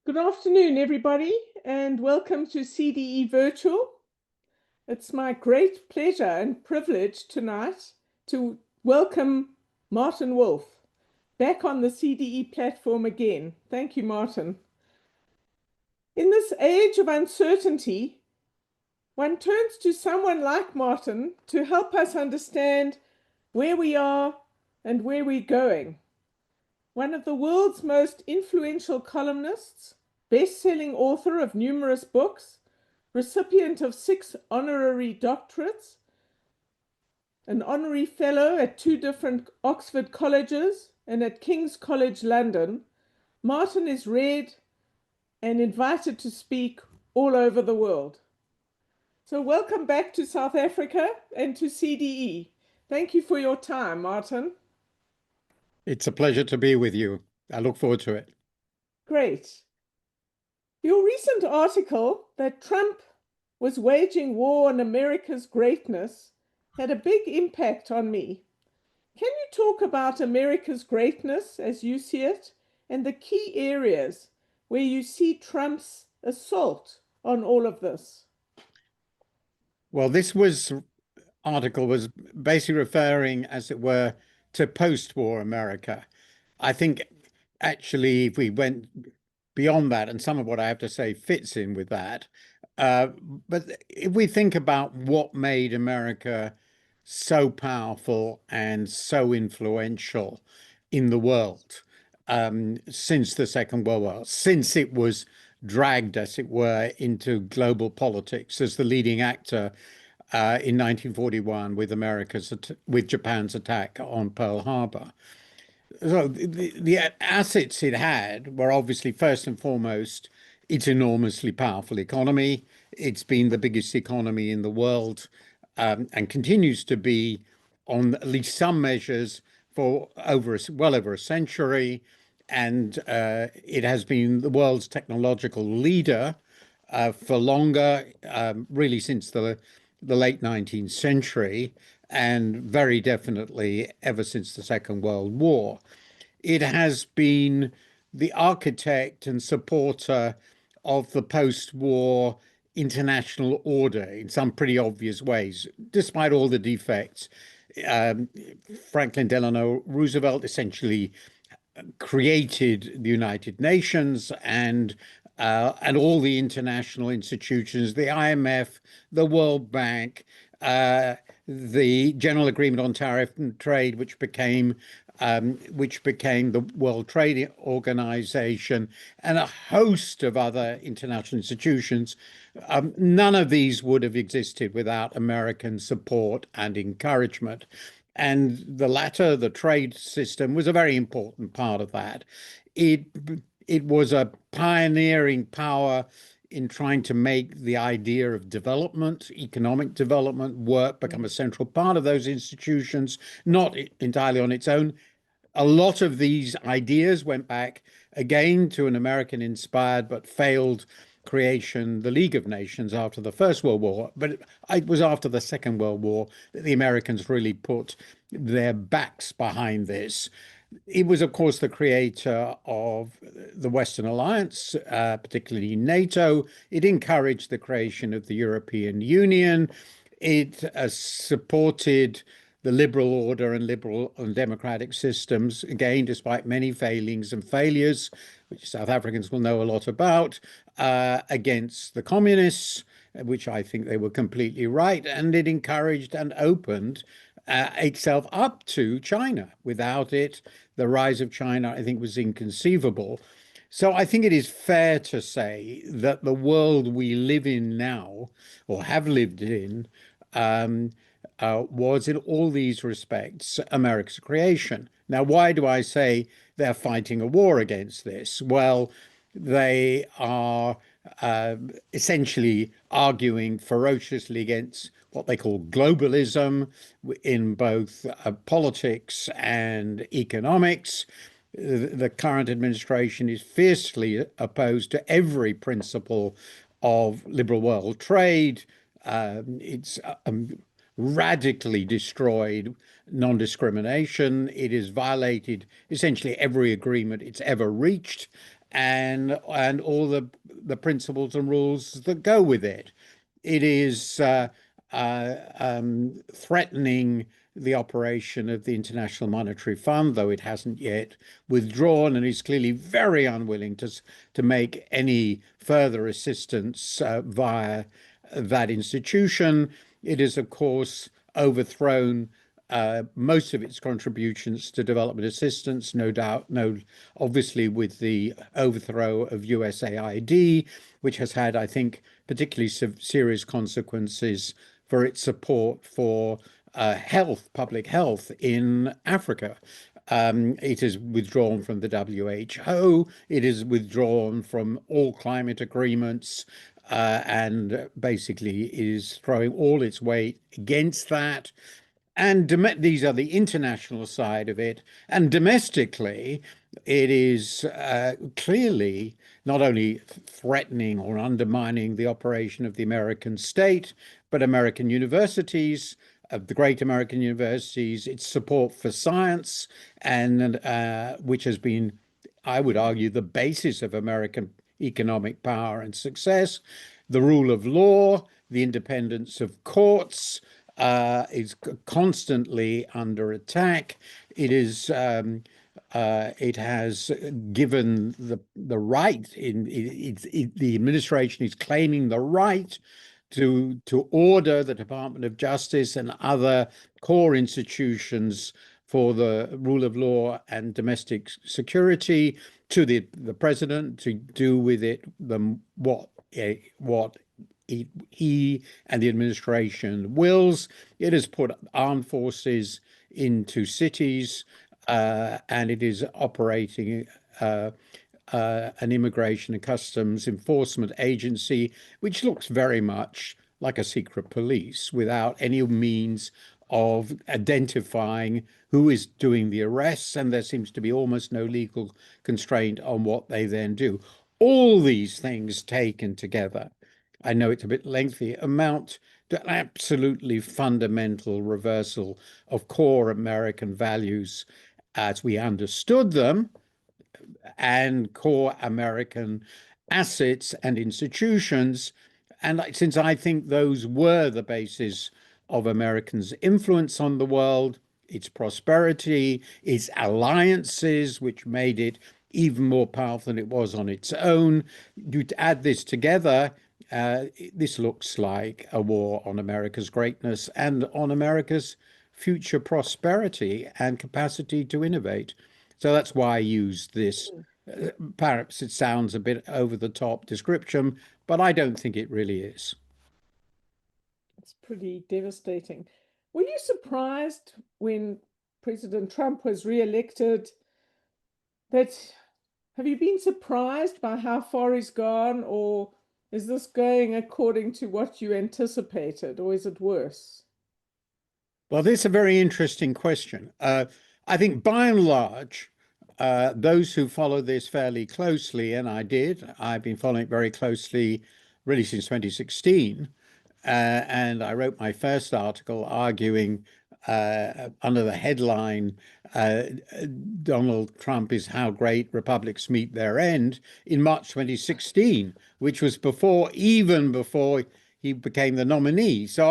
Good afternoon, everybody, and welcome to CDE Virtual. It's my great pleasure and privilege tonight to welcome Martin Wolf back on the CDE platform again. Thank you, Martin. In this age of uncertainty, one turns to someone like Martin to help us understand where we are and where we're going. One of the world's most influential columnists, best-selling author of numerous books, recipient of 6 honorary doctorates, an honorary fellow at 2 different Oxford colleges and at King's College London, Martin is read and invited to speak all over the world. So welcome back to South Africa and to CDE. Thank you for your time, Martin. It's a pleasure to be with you. I look forward to it. Great. Your recent article that Trump was waging war on America's greatness had a big impact on me. Can you talk about America's greatness as you see it and the key areas where you see Trump's assault on all of this? Well, article was basically referring, as it were, to post-war America. I think actually, if we went beyond that, and some of what I have to say fits in with that, but if we think about what made America so powerful and so influential in the world since the Second World War, since it was dragged, as it were, into global politics as the leading actor in 1941 with Japan's attack on Pearl Harbor. So the assets it had were obviously first and foremost its enormously powerful economy. It's been the biggest economy in the world and continues to be on at least some measures for well over a century. And it has been the world's technological leader for longer, really since the late 19th century, and very definitely ever since the Second World War. It has been the architect and supporter of the post-war international order in some pretty obvious ways, despite all the defects. Franklin Delano Roosevelt essentially created the United Nations and all the international institutions, the IMF, the World Bank, the General Agreement on Tariff and Trade, which became the World Trade Organization, and a host of other international institutions. None of these would have existed without American support and encouragement. And the latter, the trade system, was a very important part of that. It was a pioneering power in trying to make the idea of development, economic development, work, become a central part of those institutions, not entirely on its own. A lot of these ideas went back again to an American-inspired but failed creation, the League of Nations, after the First World War. But it was after the Second World War that the Americans really put their backs behind this. It was, of course, the creator of the Western Alliance, particularly NATO. It encouraged the creation of the European Union. It supported the liberal order and liberal and democratic systems, again, despite many failings and failures, which South Africans will know a lot about, against the communists, which I think they were completely right. And it encouraged and opened itself up to China. Without it, the rise of China, I think, was inconceivable. So I think it is fair to say that the world we live in now, or have lived in, was in all these respects America's creation. Now, why do I say they're fighting a war against this? Well, they are essentially arguing ferociously against what they call globalism in both politics and economics. The current administration is fiercely opposed to every principle of liberal world trade. It's radically destroyed non-discrimination. It has violated essentially every agreement it's ever reached. and all the principles and rules that go with it. It is threatening the operation of the International Monetary Fund, though it hasn't yet withdrawn, and is clearly very unwilling to make any further assistance via that institution. It is, of course, overthrown most of its contributions to development assistance, no doubt, obviously with the overthrow of USAID, which has had, I think, particularly serious consequences for its support for public health in Africa. It is withdrawn from the WHO. It is withdrawn from all climate agreements, and basically is throwing all its weight against that. And these are the international side of it. And domestically, it is clearly not only threatening or undermining the operation of the American state, but American universities, of the great American universities, its support for science, and which has been, I would argue, the basis of American economic power and success, the rule of law, the independence of courts, is constantly under attack. It is it has given the right the administration is claiming the right to order the Department of Justice and other core institutions for the rule of law and domestic security to the president to do with it what he and the administration wills. It has put armed forces into cities, and it is operating an immigration and customs enforcement agency, which looks very much like a secret police without any means of identifying who is doing the arrests, and there seems to be almost no legal constraint on what they then do. All these things taken together, I know it's a bit lengthy, amount to an absolutely fundamental reversal of core American values as we understood them and core American assets and institutions. And since I think those were the basis of Americans' influence on the world, its prosperity, its alliances, which made it even more powerful than it was on its own, you add this together, this looks like a war on America's greatness and on America's future prosperity and capacity to innovate. So that's why I use this. Perhaps it sounds a bit over the top description, but I don't think it really is. It's pretty devastating. Were you surprised when President Trump was re-elected have you been surprised by how far he's gone, or is this going according to what you anticipated, or is it worse? Well, this is a very interesting question. I think by and large, those who follow this fairly closely, and I've been following it very closely really since 2016. And I wrote my first article arguing under the headline, Donald Trump is how great republics meet their end in March 2016, which was even before he became the nominee. So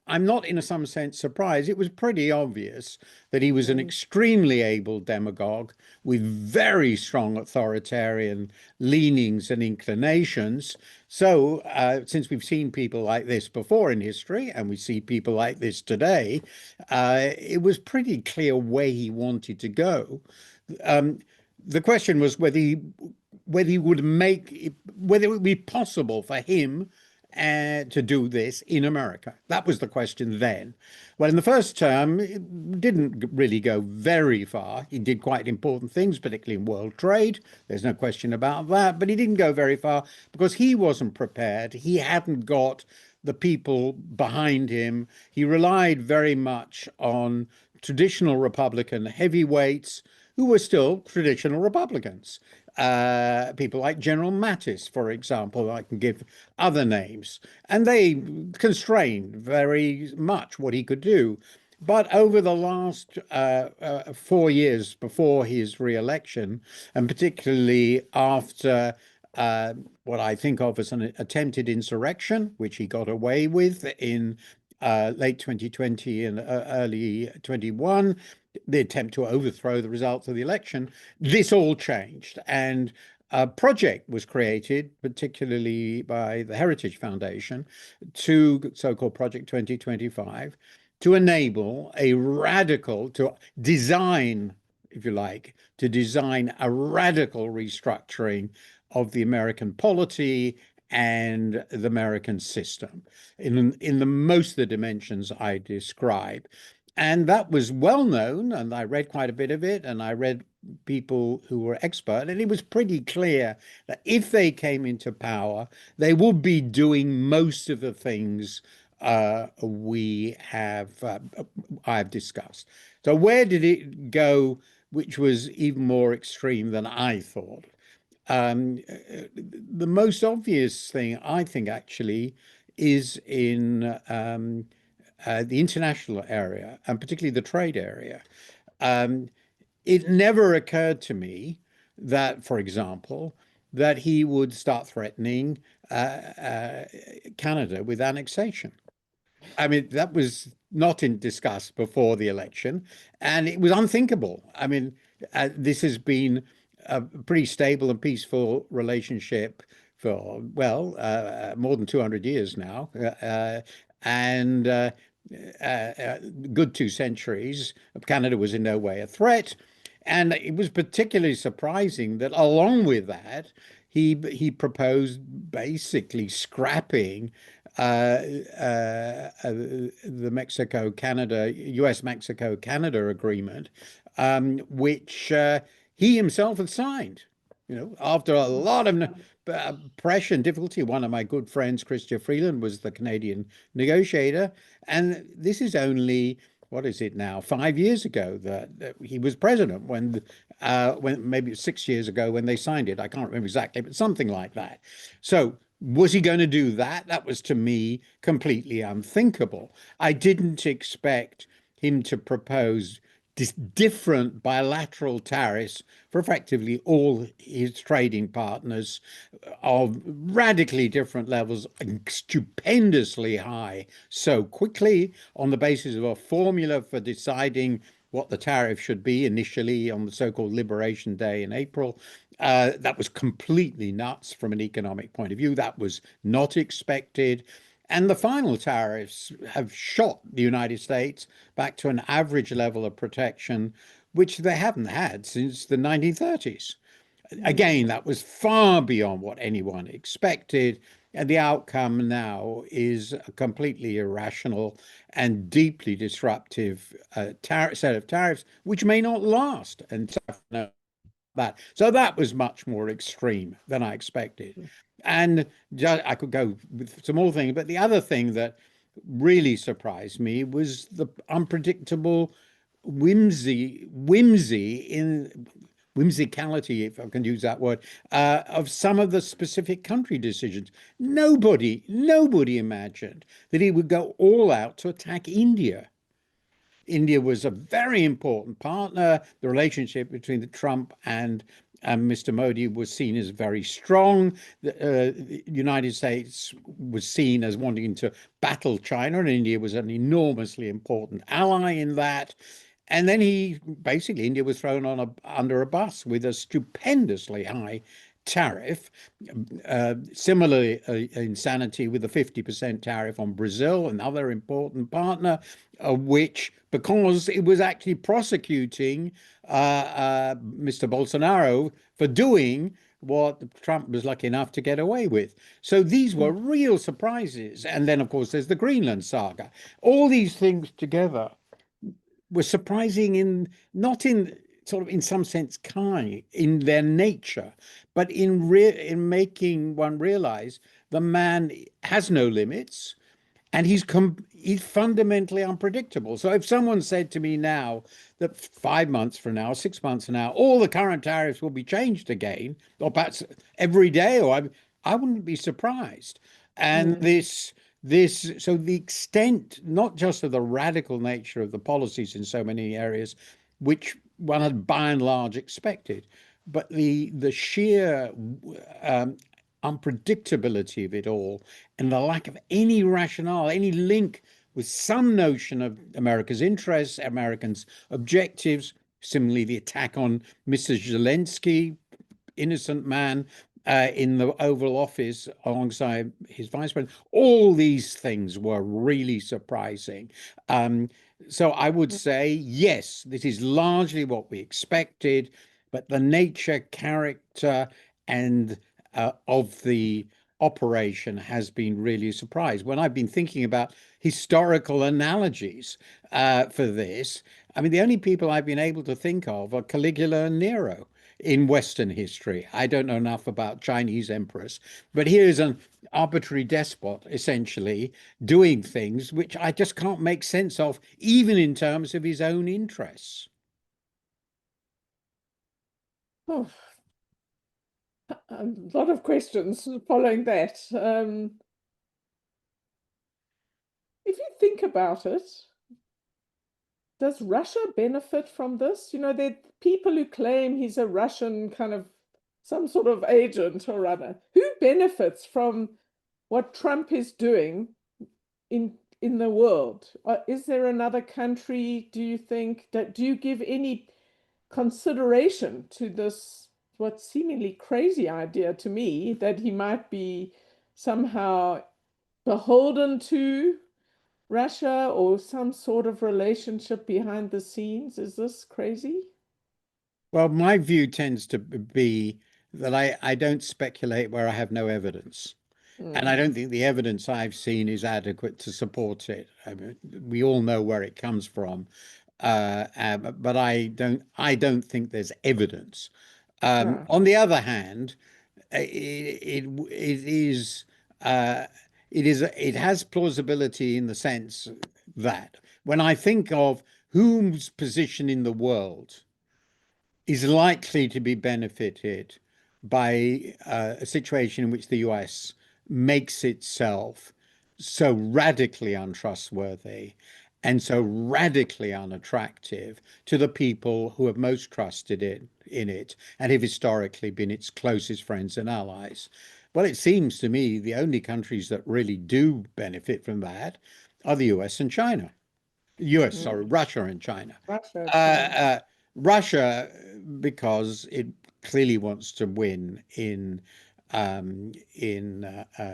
I'm not in some sense surprised. It was pretty obvious that he was an extremely able demagogue with very strong authoritarian leanings and inclinations. So since we've seen people like this before in history, and we see people like this today, it was pretty clear where he wanted to go. The question was whether it would be possible for him to do this in America. That was the question then. Well, in the first term, it didn't really go very far. He did quite important things, particularly in world trade. There's no question about that. But he didn't go very far because he wasn't prepared. He hadn't got the people behind him. He relied very much on traditional Republican heavyweights who were still traditional Republicans. People like General Mattis, for example, I can give other names, and they constrained very much what he could do. But over the last 4 years before his re-election, and particularly after what I think of as an attempted insurrection, which he got away with in late 2020 and early 21, the attempt to overthrow the results of the election, this all changed. And a project was created, particularly by the Heritage Foundation, to so-called Project 2025, to enable to design, if you like, to design a radical restructuring of the American polity and the American system in the most of the dimensions I describe. And that was well known, and I read quite a bit of it, and I read people who were expert, and it was pretty clear that if they came into power, they would be doing most of the things I've discussed. So where did it go, which was even more extreme than I thought? The most obvious thing, I think, actually, is in the international area, and particularly the trade area. It never occurred to me that, for example, that he would start threatening Canada with annexation. I mean, that was not in discuss before the election, and it was unthinkable. I mean, this has been a pretty stable and peaceful relationship for, well, more than 200 years now, and good 2 centuries. Canada was in no way a threat. And it was particularly surprising that along with that, he proposed basically scrapping the Mexico-Canada, US-Mexico-Canada agreement, which he himself had signed. After a lot of pressure and difficulty. One of my good friends, Chrystia Freeland, was the Canadian negotiator, and this is only, what is it now, 5 years ago that he was president, when maybe 6 years ago when they signed it. I can't remember exactly, but something like that. So was he going to do that? That was, to me, completely unthinkable. I didn't expect him to propose different bilateral tariffs for effectively all his trading partners of radically different levels, stupendously high, so quickly, on the basis of a formula for deciding what the tariff should be initially on the so-called Liberation Day in April. That was completely nuts from an economic point of view. That was not expected. And the final tariffs have shot the United States back to an average level of protection, which they haven't had since the 1930s. Again, that was far beyond what anyone expected. And the outcome now is a completely irrational and deeply disruptive set of tariffs, which may not last. And that. So that was much more extreme than I expected. And I could go with some more things, but the other thing that really surprised me was the unpredictable whimsicality, if I can use that word, of some of the specific country decisions. Nobody imagined that he would go all out to attack India. India was a very important partner. The relationship between the Trump and Mr. Modi was seen as very strong. The United States was seen as wanting to battle China, and India was an enormously important ally in that. And then India was thrown under a bus with a stupendously high tariff. Similarly, insanity with the 50% tariff on Brazil, another important partner, which, because it was actually prosecuting Mr. Bolsonaro for doing what Trump was lucky enough to get away with. So these were real surprises. And then, of course, there's the Greenland saga. All these things together were surprising not in sort of in some sense kind in their nature, but in making one realize the man has no limits, and he's fundamentally unpredictable. So if someone said to me now that 5 months from now, 6 months from now, all the current tariffs will be changed again, or perhaps every day, I wouldn't be surprised. And this so the extent, not just of the radical nature of the policies in so many areas, which one had by and large expected, but the sheer unpredictability of it all and the lack of any rationale, any link with some notion of America's interests, Americans' objectives. Similarly, the attack on Mr. Zelensky, innocent man, in the Oval Office alongside his vice president. All these things were really surprising. Um, so I would say, yes, this is largely what we expected, but the nature, character, and of the operation has been really a surprise. When I've been thinking about historical analogies for this, I mean, the only people I've been able to think of are Caligula and Nero in Western history. I don't know enough about Chinese emperors, but here's an arbitrary despot essentially doing things which I just can't make sense of, even in terms of his own interests. Oh, a lot of questions following that. If you think about it, does Russia benefit from this? You know, there are people who claim he's a Russian kind of some sort of agent or other. Who benefits from what Trump is doing in the world? Is there another country, do you think, do you give any consideration to this, what seemingly crazy idea to me, that he might be somehow beholden to Russia or some sort of relationship behind the scenes? Is this crazy? Well, my view tends to be that I don't speculate where I have no evidence. And I Mm, don't think the evidence I've seen is adequate to support it. I mean, we all know where it comes from, but I don't think there's evidence. right. On the other hand, it is uh, it has plausibility in the sense that when I think of whose position in the world is likely to be benefited by a situation in which the US makes itself so radically untrustworthy and so radically unattractive to the people who have most trusted it in it and have historically been its closest friends and allies. Well, it seems to me the only countries that really do benefit from that are the US and China. US, Mm, sorry, Russia and China. Russia, Uh, China. uh, Russia, because it clearly wants to win in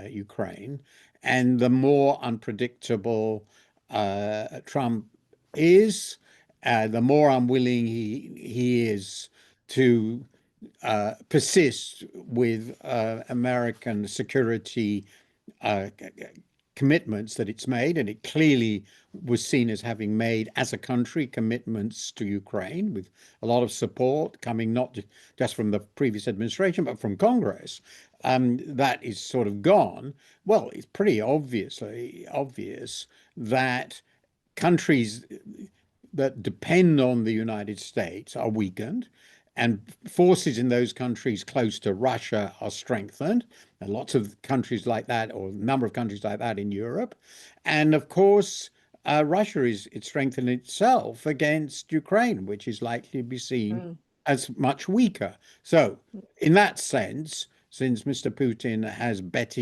Ukraine, and the more unpredictable Trump is, the more unwilling he is to persist with American security uh, commitments that it's made, and it clearly was seen as having made, as a country, commitments to Ukraine with a lot of support coming not just from the previous administration, but from Congress. That is sort of gone. Well, it's pretty obviously obvious that countries that depend on the United States are weakened, and forces in those countries close to Russia are strengthened. And lots of countries like that, or a number of countries like that in Europe. And of course, Russia is strengthening itself against Ukraine, which is likely to be seen Mm, as much weaker. So, in that sense, since Mr. Putin has bet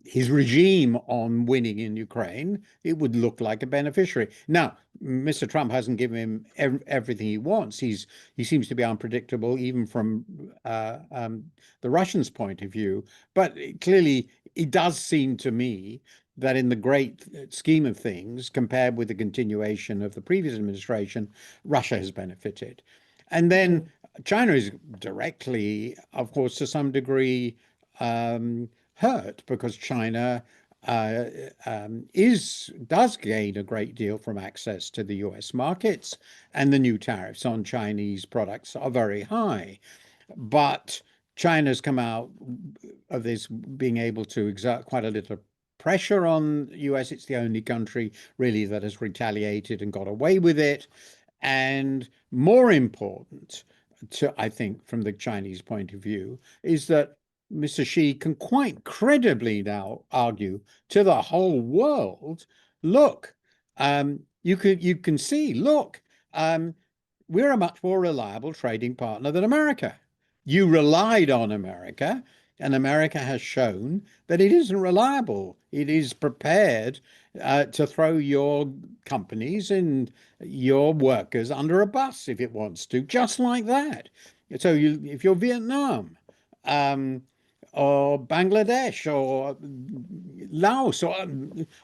his regime on winning in Ukraine, it would look like a beneficiary. Now, Mr. Trump hasn't given him everything he wants. He seems to be unpredictable, even from the Russians' point of view. But clearly, it does seem to me that in the great scheme of things, compared with the continuation of the previous administration, Russia has benefited. And then mm, China is directly, of course, to some degree, hurt because China uh, does gain a great deal from access to the US markets, and the new tariffs on Chinese products are very high. But China's come out of this being able to exert quite a little pressure on the US. It's the only country really that has retaliated and got away with it. And more important, I think, from the Chinese point of view, is that Mr. Xi can quite credibly now argue to the whole world, look, you can see, look, um, we're a much more reliable trading partner than America. You relied on America, and America has shown that it isn't reliable. It is prepared to throw your companies and your workers under a bus if it wants to, just like that. So if you're Vietnam, um, or Bangladesh or Laos or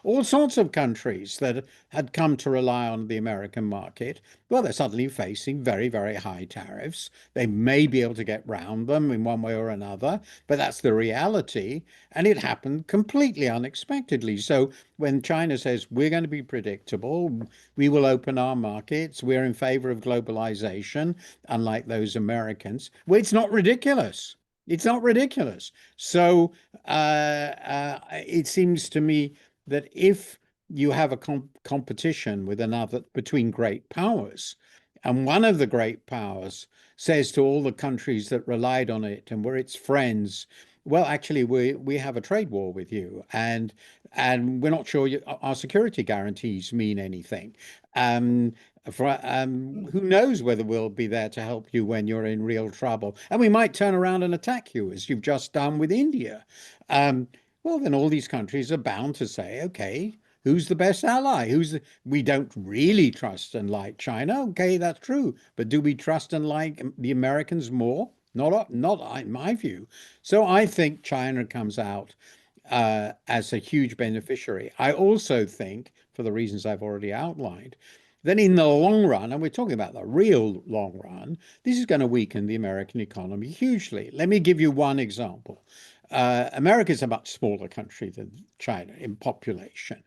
all sorts of countries that had come to rely on the American market, well, they're suddenly facing very, very high tariffs. They may be able to get round them in one way or another, but that's the reality. And it happened completely unexpectedly. So when China says we're going to be predictable, we will open our markets, we're in favor of globalization, unlike those Americans, well, it's not ridiculous. It's not ridiculous. So it seems to me that if you have a competition with another between great powers, and one of the great powers says to all the countries that relied on it and were its friends, well, actually, we have a trade war with you, and we're not sure our security guarantees mean anything. Um, who knows whether we'll be there to help you when you're in real trouble? And we might turn around and attack you, as you've just done with India. Um, well, then all these countries are bound to say, okay, who's the best ally? We don't really trust and like China. Okay, that's true. But do we trust and like the Americans more? Not in my view. So I think China comes out as a huge beneficiary. I also think, for the reasons I've already outlined, then in the long run, and we're talking about the real long run, this is going to weaken the American economy hugely. Let me give you one example. America is a much smaller country than China in population.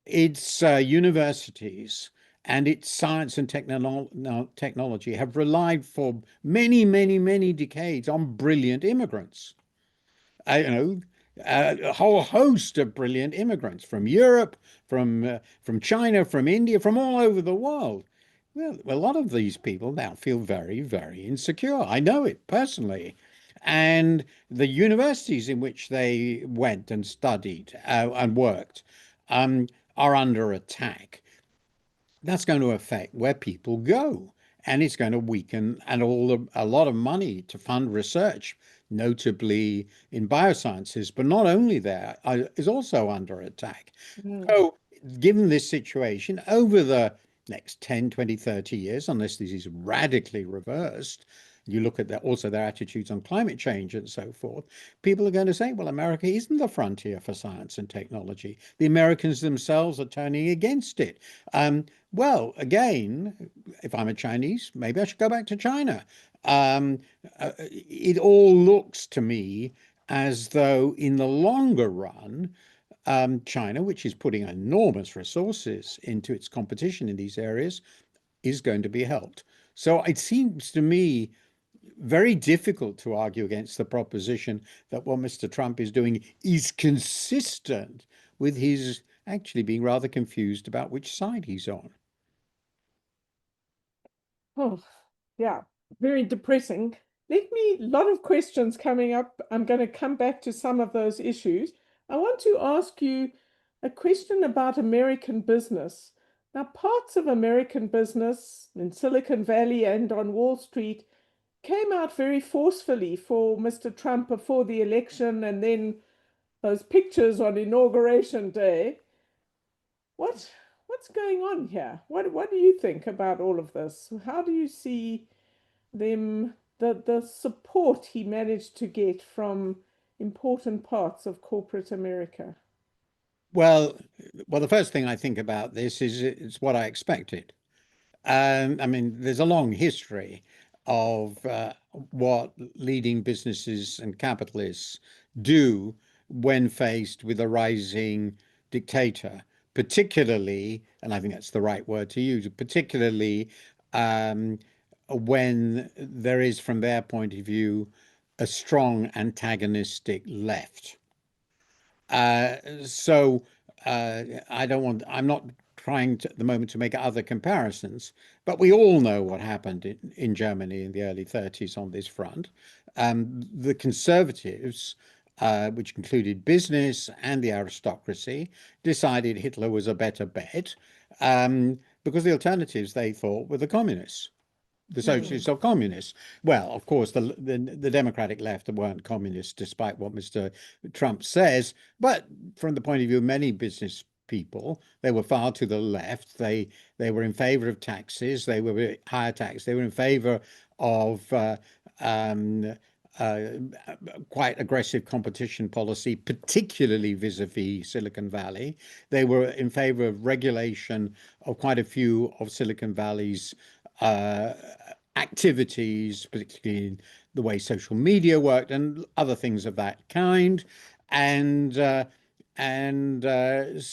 Its universities and its science and technology have relied for many, many, many decades on brilliant immigrants. You know, a whole host of brilliant immigrants from Europe, from China, from India, from all over the world. Well, a lot of these people now feel very, very insecure. I know it personally. And the universities in which they went and studied and worked um, are under attack. That's going to affect where people go, and it's going to weaken and a lot of money to fund research, notably in biosciences, but not only there, is also under attack. Mm. So, given this situation, over the next 10, 20, 30 years, unless this is radically reversed, you look at also their attitudes on climate change and so forth, people are going to say, well, America isn't the frontier for science and technology. The Americans themselves are turning against it. Well, again, if I'm a Chinese, maybe I should go back to China. Um, it all looks to me as though in the longer run, China, which is putting enormous resources into its competition in these areas, is going to be helped. So it seems to me very difficult to argue against the proposition that what Mr. Trump is doing is consistent with his actually being rather confused about which side he's on. Oh, yeah, very depressing. A lot of questions coming up. I'm going to come back to some of those issues. I want to ask you a question about American business. Now, parts of American business in Silicon Valley and on Wall Street came out very forcefully for Mr. Trump before the election, and then those pictures on Inauguration Day. What's going on here? What do you think about all of this? How do you see the support he managed to get from important parts of corporate America? Well, the first thing I think about this is it's what I expected. I mean, there's a long history of what leading businesses and capitalists do when faced with a rising dictator, particularly, and I think that's the right word to use, particularly um, when there is, from their point of view, a strong antagonistic left. So I don't want, I'm not trying to, at the moment to make other comparisons, but we all know what happened in Germany in the early 30s on this front. The conservatives, which included business and the aristocracy, decided Hitler was a better bet because the alternatives they thought were the communists. The socialists or communists. Well, of course, the Democratic left weren't communists, despite what Mr. Trump says. But from the point of view of many business people, they were far to the left. They were in favor of taxes. They were higher tax. They were in favor of um, uh, quite aggressive competition policy, particularly vis-a-vis Silicon Valley. They were in favor of regulation of quite a few of Silicon Valley's activities, particularly in the way social media worked and other things of that kind. And and of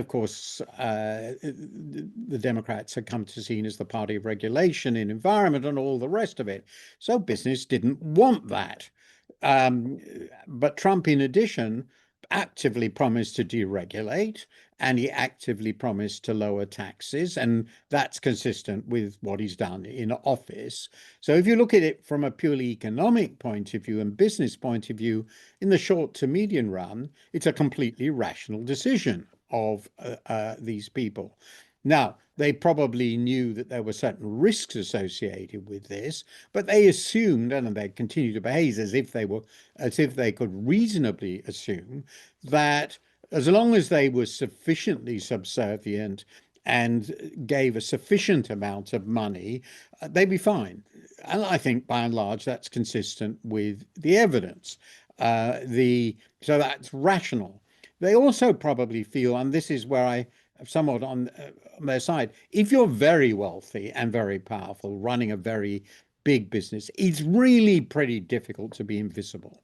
course, the Democrats had come to be seen as the party of regulation in environment and all the rest of it. So business didn't want that. But Trump, in addition, actively promised to deregulate, and he actively promised to lower taxes, and that's consistent with what he's done in office. So if you look at it from a purely economic point of view and business point of view, in the short to medium run, it's a completely rational decision of these people. Now, they probably knew that there were certain risks associated with this, but they assumed, and they continue to behave as if they could reasonably assume that as long as they were sufficiently subservient and gave a sufficient amount of money, they'd be fine. And I think by and large that's consistent with the evidence. So that's rational. They also probably feel, and this is where I somewhat on their side, if you're very wealthy and very powerful, running a very big business, it's really pretty difficult to be invisible.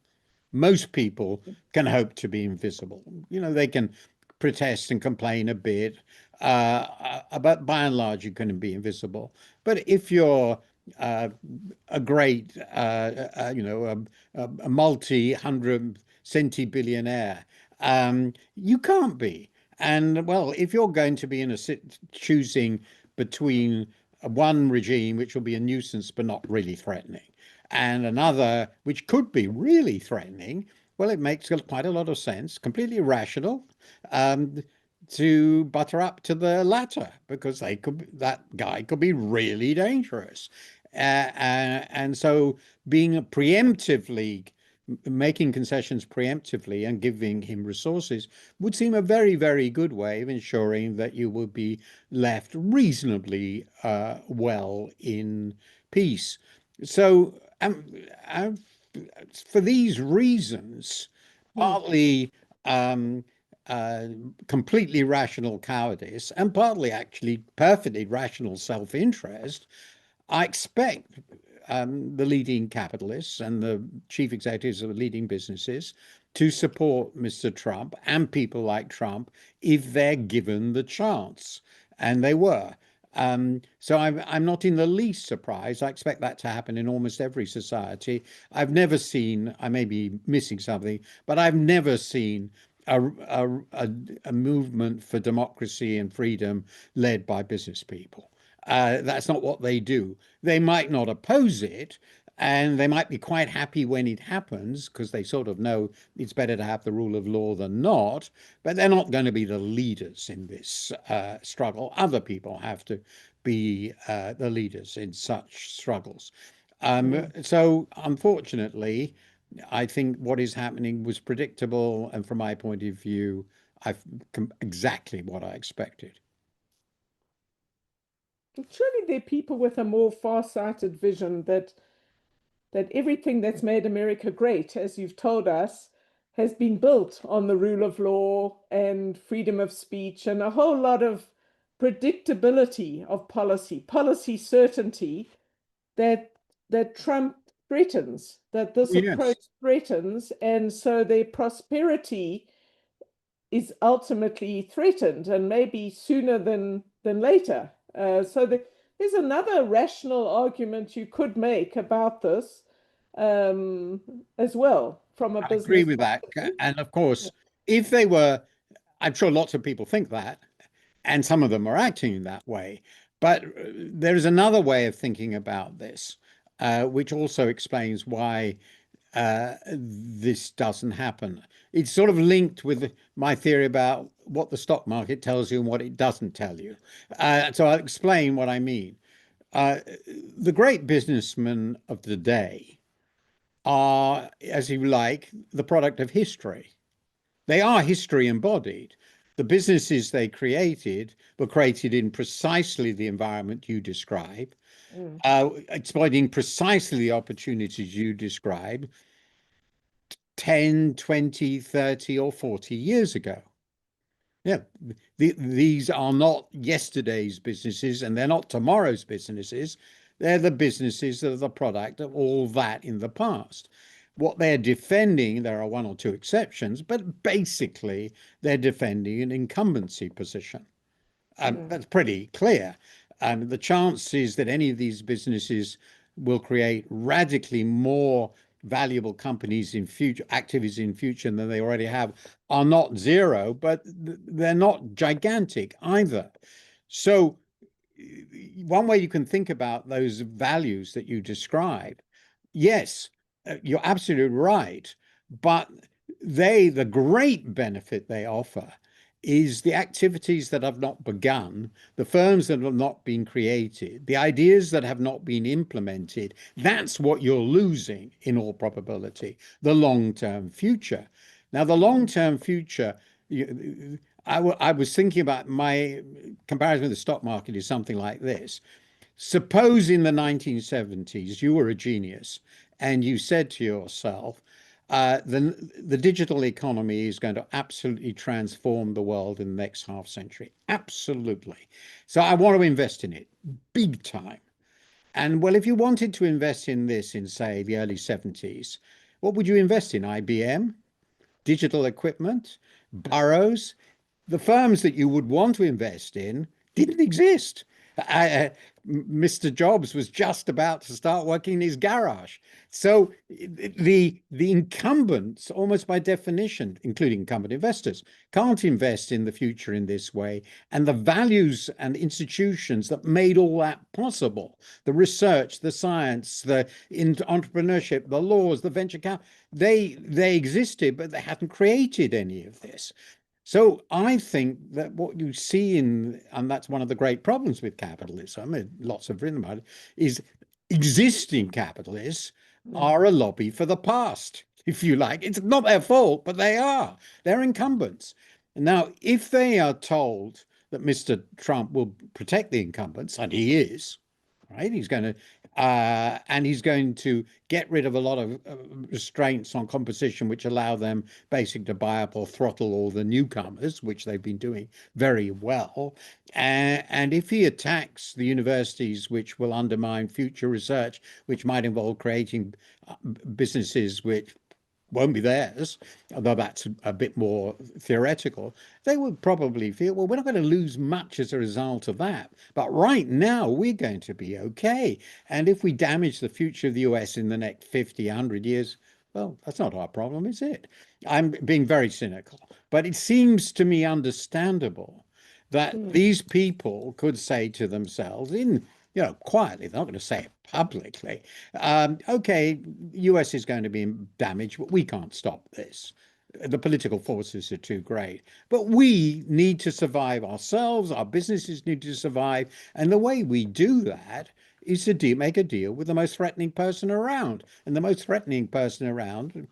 Most people can hope to be invisible. You know, they can protest and complain a bit, but by and large, you can be invisible. But if you're a great, a multi-hundred centibillionaire, you can't be. And well, if you're going to be in choosing between one regime, which will be a nuisance but not really threatening, and another which could be really threatening, well, it makes quite a lot of sense, completely rational, to butter up to the latter because that guy could be really dangerous. And so being preemptively making concessions preemptively and giving him resources would seem a very, very good way of ensuring that you will be left reasonably well in peace. So for these reasons, partly completely rational cowardice and partly actually perfectly rational self-interest, I expect the leading capitalists and the chief executives of the leading businesses to support Mr. Trump and people like Trump if they're given the chance. And they were. So I'm not in the least surprised. I expect that to happen in almost every society. I've never seen, I may be missing something, but I've never seen a movement for democracy and freedom led by business people. That's not what they do. They might not oppose it, and they might be quite happy when it happens because they sort of know it's better to have the rule of law than not, but they're not going to be the leaders in this struggle. Other people have to be the leaders in such struggles. So unfortunately, I think what is happening was predictable, and from my point of view, exactly what I expected. Surely there are people with a more far-sighted vision that everything that's made America great, as you've told us, has been built on the rule of law and freedom of speech and a whole lot of predictability of policy certainty that Trump threatens, that this Yes. approach threatens, and so their prosperity is ultimately threatened, and maybe sooner than later. There's another rational argument you could make about this as well from a I agree business with point that. of view. And of course, if they were, I'm sure lots of people think that. and some of them are acting in that way. But there is another way of thinking about this, which also explains why this doesn't happen. It's sort of linked with my theory about what the stock market tells you and what it doesn't tell you. So I'll explain what I mean. Uh, the great businessmen of the day are, as you like, the product of history. They are history embodied. The businesses they created were created in precisely the environment you describe, Mm. exploiting precisely the opportunities you describe 10, 20, 30, or 40 years ago. Yeah, these are not yesterday's businesses and they're not tomorrow's businesses. They're the businesses that are the product of all that in the past. What they're defending, there are one or two exceptions, but basically they're defending an incumbency position. That's pretty clear. The chances that any of these businesses will create radically more valuable companies in future, activities in future than they already have are not zero, but they're not gigantic either. So one way you can think about those values that you describe, yes, you're absolutely right, but the great benefit they offer is the activities that have not begun, the firms that have not been created, the ideas that have not been implemented. That's what you're losing in all probability, the long-term future. Now, the long-term future, I was thinking about my comparison with the stock market is something like this. Suppose in the 1970s you were a genius and you said to yourself, the digital economy is going to absolutely transform the world in the next half century. Absolutely. So I want to invest in it big time. And well, if you wanted to invest in this in, say, the early 70s, what would you invest in? IBM, digital equipment, Burroughs? The firms that you would want to invest in didn't exist. Mr. Jobs was just about to start working in his garage. So the incumbents, almost by definition, including incumbent investors, can't invest in the future in this way. And the values and institutions that made all that possible, the research, the science, the entrepreneurship, the laws, the venture capital, they existed, but they hadn't created any of this. So I think that what you see and that's one of the great problems with capitalism, and lots have written about it, is existing capitalists are a lobby for the past, if you like. It's not their fault, but they are. They're incumbents. Now, if they are told that Mr. Trump will protect the incumbents, and he is, right? And he's going to get rid of a lot of restraints on competition, which allow them basically to buy up or throttle all the newcomers, which they've been doing very well. And if he attacks the universities, which will undermine future research, which might involve creating businesses which won't be theirs, although that's a bit more theoretical, they would probably feel, well, we're not going to lose much as a result of that. But right now, we're going to be okay. And if we damage the future of the US in the next 50, 100 years, well, that's not our problem, is it? I'm being very cynical, but it seems to me understandable that these people could say to themselves quietly, they're not going to say it publicly, okay, US is going to be damaged, but we can't stop this. The political forces are too great. But we need to survive ourselves, our businesses need to survive. And the way we do that is to make a deal with the most threatening person around. And the most threatening person around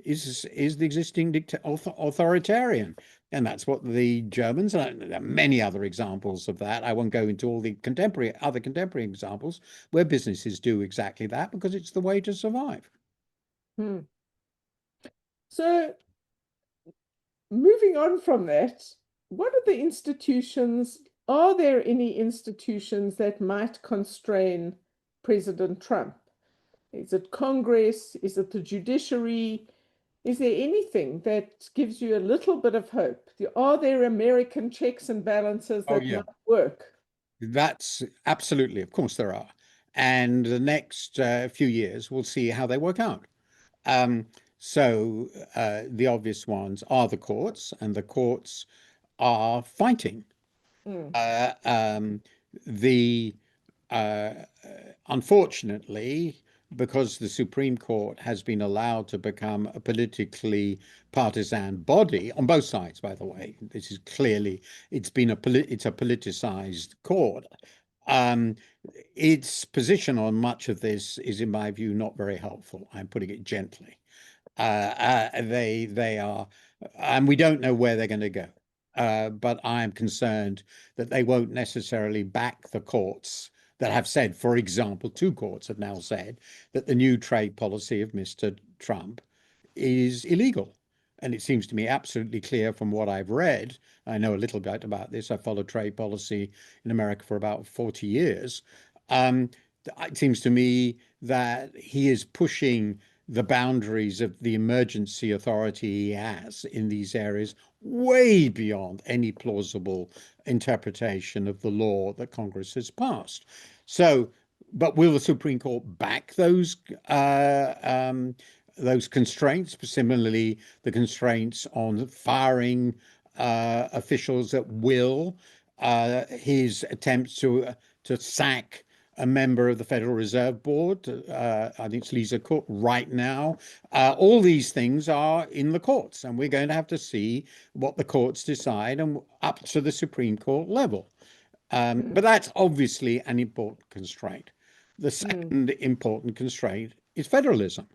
is the existing authoritarian. And that's what the Germans, and there are many other examples of that. I won't go into all the other contemporary examples where businesses do exactly that because it's the way to survive. Hmm. So, moving on from that, what are the institutions? Are there any institutions that might constrain President Trump? Is it Congress? Is it the judiciary? Is there anything that gives you a little bit of hope? Are there American checks and balances Oh, that yeah. might work? That's absolutely, of course, there are. And the next few years, we'll see how they work out. Um, the obvious ones are the courts, and the courts are fighting. Mm. Uh, um, the uh, Unfortunately, because the Supreme Court has been allowed to become a politically partisan body on both sides, by the way, this is clearly it's been it's a politicized court. Um, its position on much of this is, in my view, not very helpful. I'm putting it gently. They are, and we don't know where they're going to go. But I'm concerned that they won't necessarily back the courts that have said, for example, two courts have now said that the new trade policy of Mr. Trump is illegal. And it seems to me absolutely clear from what I've read. I know a little bit about this. I followed trade policy in America for about 40 years. Um, it seems to me that he is pushing the boundaries of the emergency authority he has in these areas way beyond any plausible interpretation of the law that Congress has passed. So, but will the Supreme Court back those constraints? Similarly, the constraints on firing officials at will, his attempts to sack a member of the Federal Reserve Board. I think it's Lisa Cook right now. All these things are in the courts, and we're going to have to see what the courts decide and up to the Supreme Court level. But that's obviously an important constraint. The second important constraint is federalism.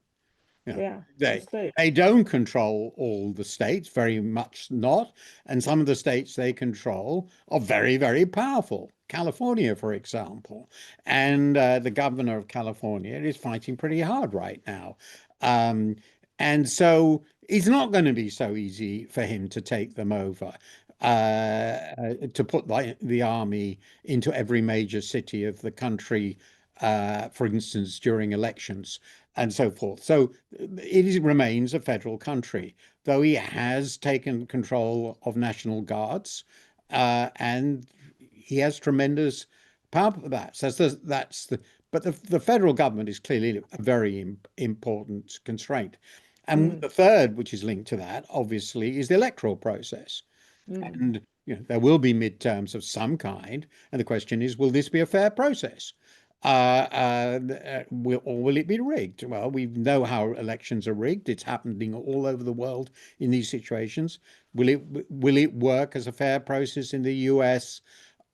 You know, Yeah, the they state. they don't control all the states, very much not, and some of the states they control are very, very powerful. California, for example, and the governor of California is fighting pretty hard right now, um, and so it's not going to be so easy for him to take them over. To put the army into every major city of the country, for instance, during elections and so forth. So remains a federal country, though he has taken control of national guards, and he has tremendous power for that. So but the federal government is clearly a very important constraint. And the third, which is linked to that, obviously, is the electoral process. And there will be midterms of some kind, and the question is, will this be a fair process? Or will it be rigged? Well, we know how elections are rigged. It's happening all over the world in these situations. Will it work as a fair process in the US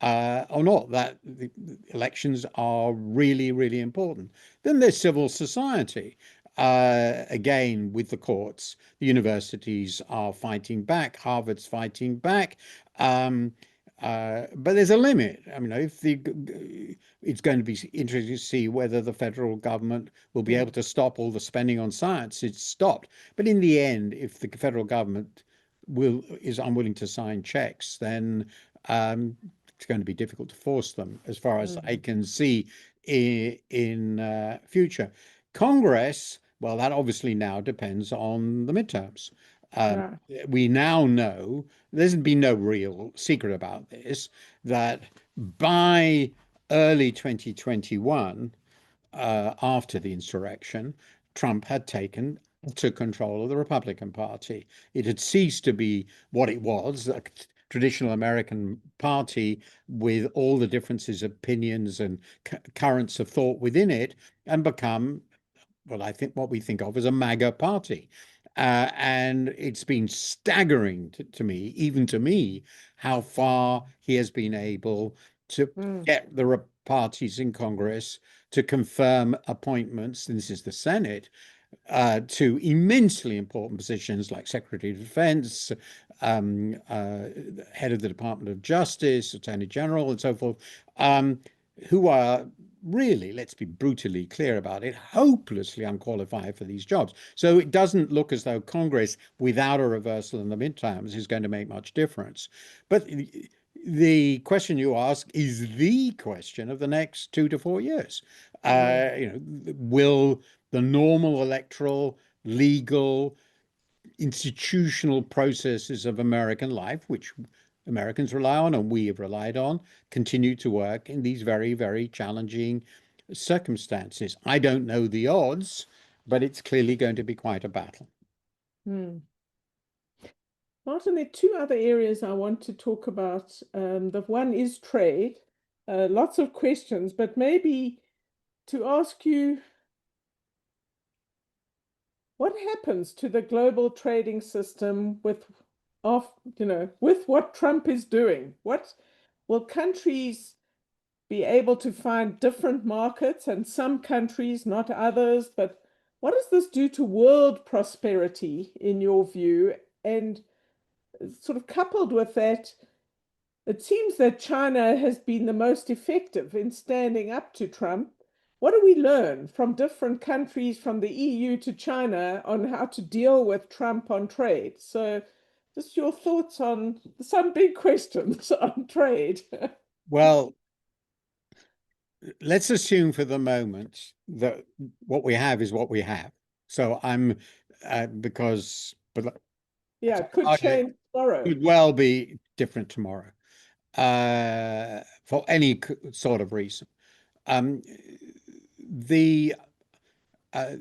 or not? That the elections are really, really important. Then there's civil society. Again, with the courts, the universities are fighting back. Harvard's fighting back. But there's a limit. I mean, it's going to be interesting to see whether the federal government will be able to stop all the spending on science. It's stopped. But in the end, if the federal government is unwilling to sign checks, then it's going to be difficult to force them, as far as I can see in future. Congress, well, that obviously now depends on the midterms. Um, Yeah. we now know there's been no real secret about this, that by early 2021, after the insurrection, Trump had taken to control of the Republican Party. It had ceased to be what it was, a traditional American party with all the differences of opinions and currents of thought within it, and become I think what we think of as a MAGA party. And it's been staggering to me, even to me, how far he has been able to get the parties in Congress to confirm appointments, and this is the Senate, to immensely important positions like Secretary of Defense, head of the Department of Justice, Attorney General, and so forth, who are really, let's be brutally clear about it, hopelessly unqualified for these jobs. So it doesn't look as though Congress, without a reversal in the midterms, is going to make much difference. But the question you ask is the question of the next 2 to 4 years. Will the normal electoral, legal, institutional processes of American life, which Americans rely on and we have relied on, continue to work in these very, very challenging circumstances? I don't know the odds, but it's clearly going to be quite a battle. Mm. Martin, there are two other areas I want to talk about. The one is trade. Lots of questions, but maybe to ask you, what happens to the global trading system with what Trump is doing? What will countries be able to find different markets and some countries, not others? But what does this do to world prosperity in your view? And sort of coupled with that, it seems that China has been the most effective in standing up to Trump. What do we learn from different countries, from the EU to China, on how to deal with Trump on trade? So, just your thoughts on some big questions on trade. Well, let's assume for the moment that what we have is what we have. So I'm because but Yeah, it could it change tomorrow. could well be different tomorrow for any sort of reason. Um, the uh,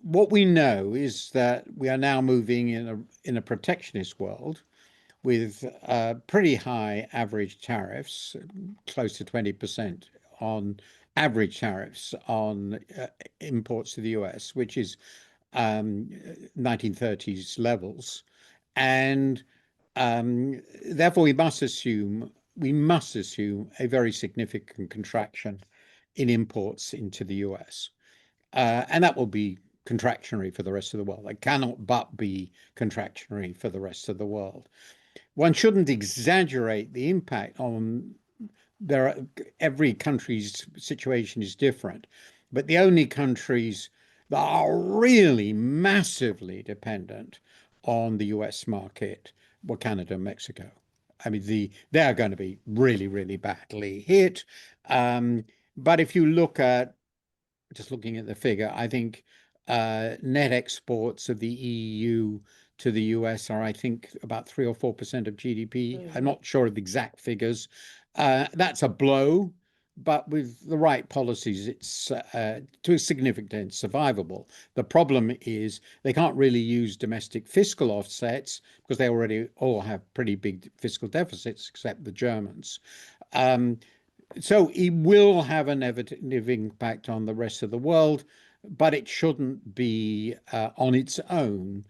what we know is that we are now moving in a protectionist world with pretty high average tariffs, close to 20% on average tariffs on imports to the US, which is 1930s levels. And therefore, we must assume a very significant contraction in imports into the US. And that will be contractionary for the rest of the world. It cannot but be contractionary for the rest of the world. One shouldn't exaggerate the impact on every country's situation is different, but the only countries that are really massively dependent on the US market were Canada and Mexico. I mean, they're going to be really, really badly hit. But if you look at just looking at the figure, I think net exports of the EU to the US are, I think, about 3 or 4% of GDP. I'm not sure of the exact figures. That's a blow, but with the right policies, it's to a significant extent survivable. The problem is they can't really use domestic fiscal offsets because they already all have pretty big fiscal deficits, except the Germans. So it will have a negative impact on the rest of the world, but it shouldn't be on its own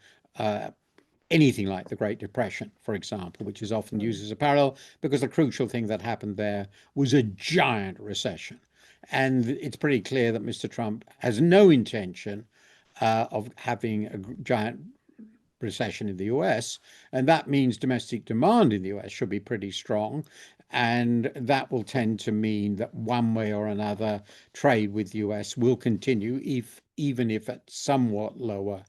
anything like the Great Depression, for example, which is often used as a parallel, because the crucial thing that happened there was a giant recession. And it's pretty clear that Mr. Trump has no intention of having a giant recession in the US, and that means domestic demand in the US should be pretty strong. And that will tend to mean that one way or another, trade with the US will continue, even if at somewhat lower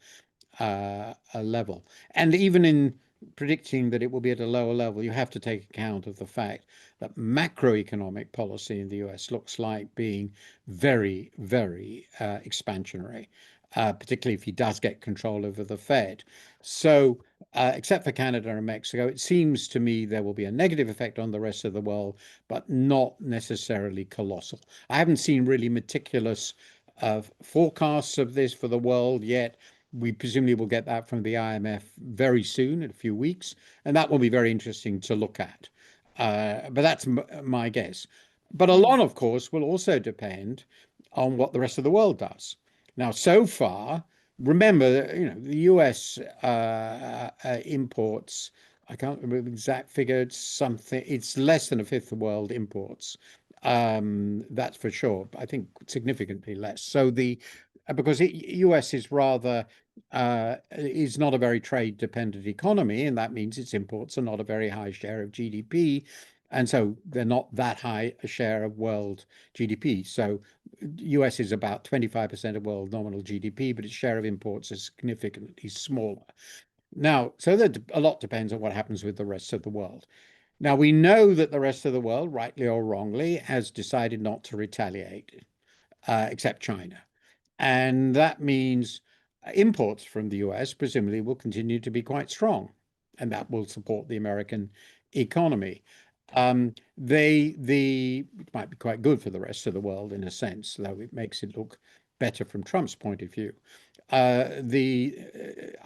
a level. And even in predicting that it will be at a lower level, you have to take account of the fact that macroeconomic policy in the US looks like being very, very expansionary, particularly if he does get control over the Fed. So, except for Canada and Mexico, it seems to me there will be a negative effect on the rest of the world, but not necessarily colossal. I haven't seen really meticulous forecasts of this for the world yet. We presumably will get that from the IMF very soon, in a few weeks, and that will be very interesting to look at. But that's my guess. But a lot, of course, will also depend on what the rest of the world does. Now, so far, remember, the US imports, I can't remember the exact figure, it's less than a fifth of the world imports. That's for sure. I think significantly less. So because US is is not a very trade dependent economy, and that means its imports are not a very high share of GDP. And so they're not that high a share of world GDP. So US is about 25% of world nominal GDP, but its share of imports is significantly smaller. Now, so that a lot depends on what happens with the rest of the world. Now, we know that the rest of the world, rightly or wrongly, has decided not to retaliate, except China. And that means imports from the US presumably will continue to be quite strong, and that will support the American economy. It might be quite good for the rest of the world in a sense, though it makes it look better from Trump's point of view. I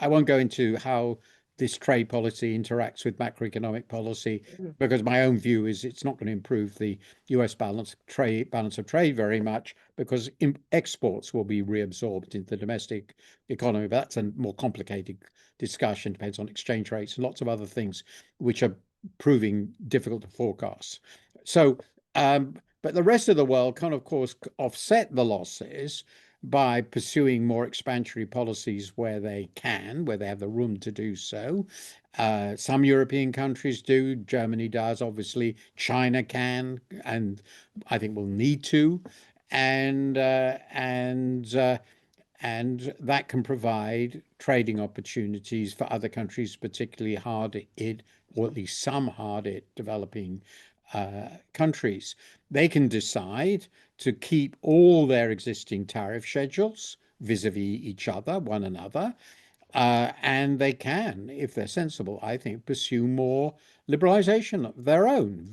won't go into how this trade policy interacts with macroeconomic policy, because my own view is it's not going to improve the US balance of trade very much, because exports will be reabsorbed into the domestic economy. But that's a more complicated discussion, depends on exchange rates and lots of other things which are proving difficult to forecast. So, but the rest of the world can, of course, offset the losses by pursuing more expansionary policies where they can, where they have the room to do so. Some European countries do. Germany does, obviously. China can, and I think will need to, and that can provide trading opportunities for other countries, particularly hard hit, or at least some hard hit developing countries. They can decide to keep all their existing tariff schedules vis-a-vis each other, one another, and they can, if they're sensible, I think, pursue more liberalization of their own.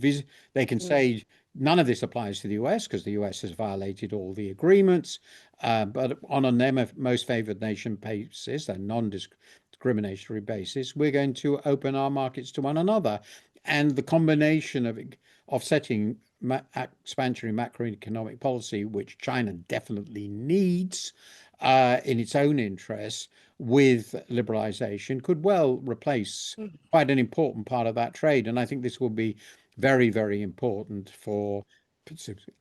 They can say none of this applies to the US because the US has violated all the agreements, but on a most favored nation basis, a non-discriminatory basis, we're going to open our markets to one another. And the combination of offsetting expansionary macroeconomic policy, which China definitely needs in its own interests, with liberalization could well replace quite an important part of that trade. And I think this will be very, very important for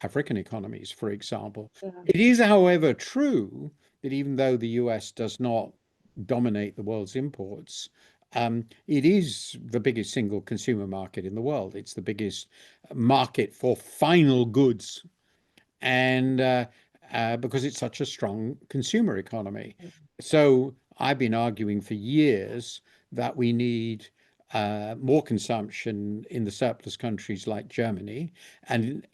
African economies, for example. It is, however, true that even though the US does not dominate the world's imports, it is the biggest single consumer market in the world. It's the biggest market for final goods, and because it's such a strong consumer economy. So I've been arguing for years that we need more consumption in the surplus countries like Germany and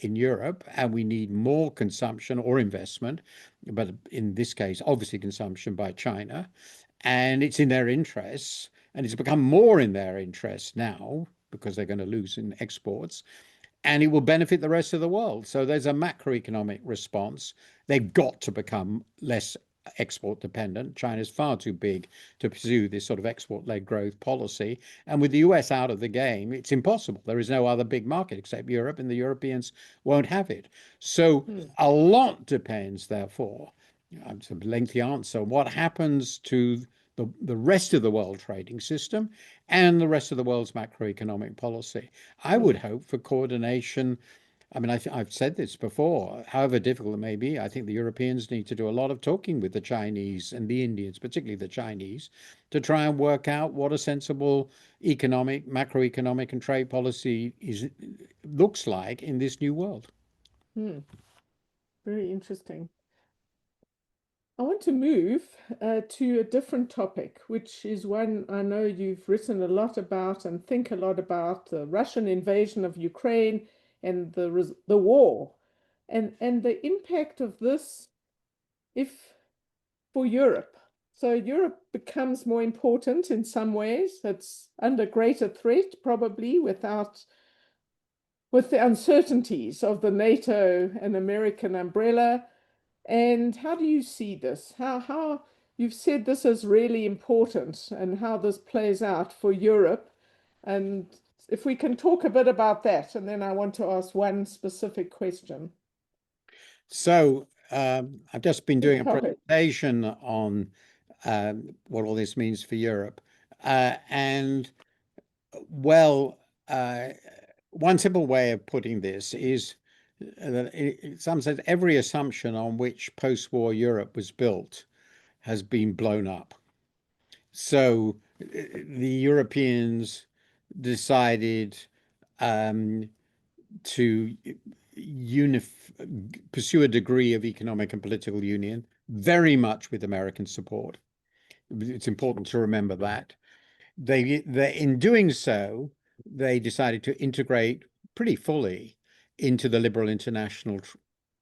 in Europe, and we need more consumption or investment, but in this case, obviously consumption by China, and it's in their interests, and it's become more in their interests now because they're going to lose in exports, and it will benefit the rest of the world. So there's a macroeconomic response. They've got to become less export dependent. China's far too big to pursue this sort of export-led growth policy. And with the US out of the game, it's impossible. There is no other big market except Europe, and the Europeans won't have it. So a lot depends, therefore, it's a lengthy answer, what happens to the rest of the world trading system and the rest of the world's macroeconomic policy. I would hope for coordination. I mean, I've said this before, however difficult it may be, I think the Europeans need to do a lot of talking with the Chinese and the Indians, particularly the Chinese, to try and work out what a sensible economic, macroeconomic and trade policy looks like in this new world. Very interesting. I want to move to a different topic, which is one I know you've written a lot about and think a lot about, the Russian invasion of Ukraine and the war, and the impact of this if for Europe. So Europe becomes more important in some ways. It's under greater threat, probably, with the uncertainties of the NATO and American umbrella. And how do you see this? How you've said this is really important, and how this plays out for Europe. And if we can talk a bit about that, and then I want to ask one specific question. So I've just been doing a Topic. presentation on what all this means for Europe. And well, one simple way of putting this is that in some sense, every assumption on which post-war Europe was built has been blown up. So the Europeans decided to pursue a degree of economic and political union, very much with American support. It's important to remember that. In doing so, they decided to integrate pretty fully into the liberal international